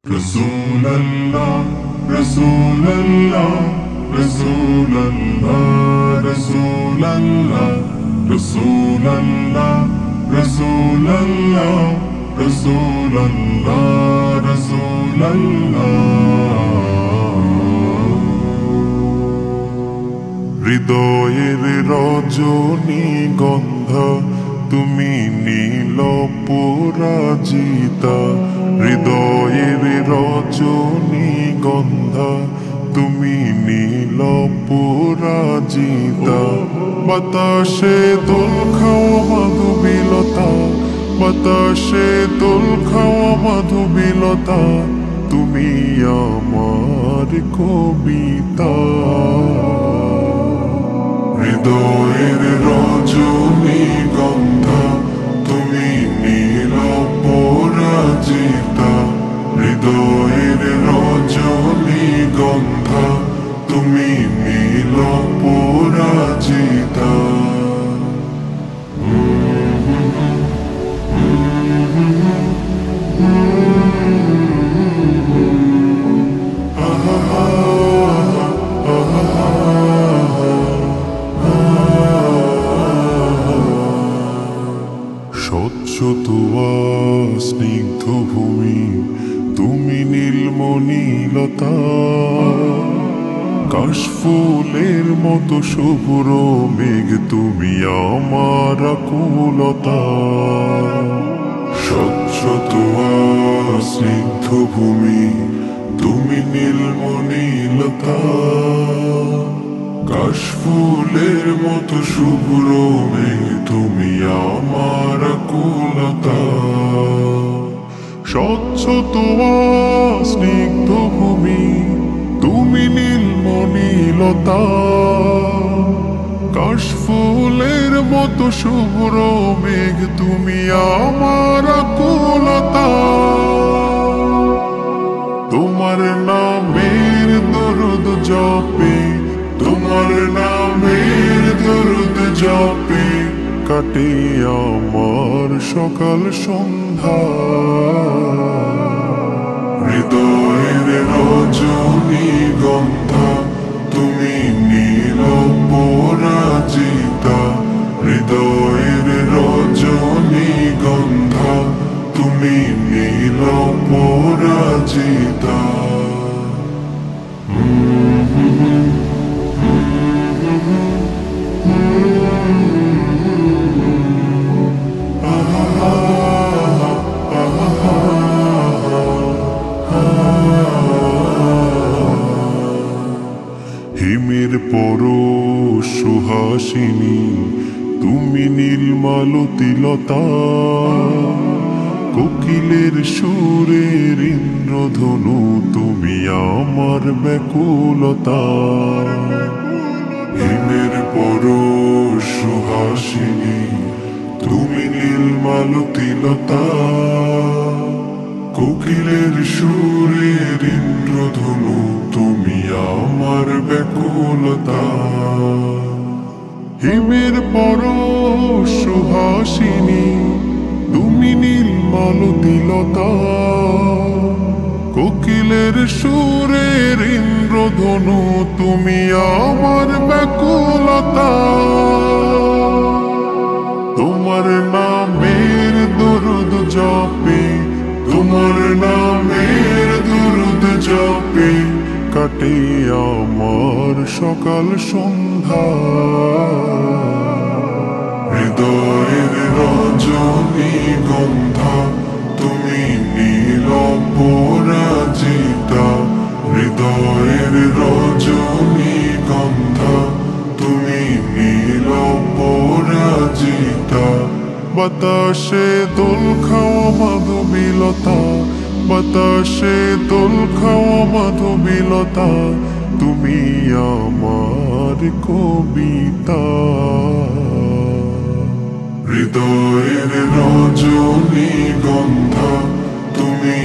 Rasulallah, Rasulallah, Rasulallah, Rasulallah, Rasulallah, Rasulallah, Rasulallah, Rasulallah. হৃদয়ের রজনী গন্ধা তুমি নীল পরাজিতা, হৃদয়ের রজনী গন্ধা তুমি নীল পরাজিতা। বাতাসে দোল খাওয়া মাধবীলতা, বাতাসে দোল খাওয়া মাধবীলতা, তুমি আমার কবিতা। হৃদয়ের রজনী গন্ধা তুমি নীল পরাজিতা, হৃদয়ের রজনী গন্ধা তুমি নীল পরাজিতা। স্বচ্ছ তুয়া স্নিগ্ধ ভূমি তুমি নীলমণিলতা, কাশফুলের মতো শুভ্র মেঘ তুমি আমার আকুলতা। স্বচ্ছ তুয়া স্নিগ্ধ ভূমি তুমি নীলমণিলতা, কাশফুলের মতো শুভ্র মেঘ তুমি আমার আকুলতা। স্বচ্ছ তোয়া স্নিগ্ধ ভূমি তুমি নীলমণিলতা, কাশফুলের মতো শুভ্র মেঘ তুমি আমার আকুলতা। তোমার নামের দরুদ জপে, তোমার নামের দরুদ জপে কাটে আমার সকাল সন্ধ্যা। হৃদয়ের রজনী গন্ধা তুমি নীল পরাজিতা, হৃদয়ের রজনী গন্ধা তুমি নীল পরাজিতা। হিমের পরশ সুহাসিনী তুমি নীলমালতিলতা, কোকিলের সুরের ইন্দ্রধনু তুমি আমার ব্যাকুলতা। হিমের পরশ সুহাসিনী তুমি নীলমালতিলতা, কোকিলের সুরের ইন্দ্রধনু তুমি আমার ব্যাকুলতা। হিমের পরশ সুহাসিনী তুমি নীলমালতিলতা, কোকিলের সুরের ইন্দ্রধনু তুমি আমার ব্যাকুলতা। তোমার নামের দরুদ জপে, তোমার নামের দরুদ জপে কাটে আমার সকাল সন্ধ্যা। হৃদয়ের রজনী গন্ধা তুমি নীল পরাজিতা, হৃদয়ের রজনী গন্ধা তুমি নীল পরাজিতা। বাতাসে দোল খাওয়া মাধবীলতা, বাতাসে দোল খাওয়া মাধবীলতা, তুমি আমার কবিতা। হৃদয়ের রজনী গন্ধা তুমি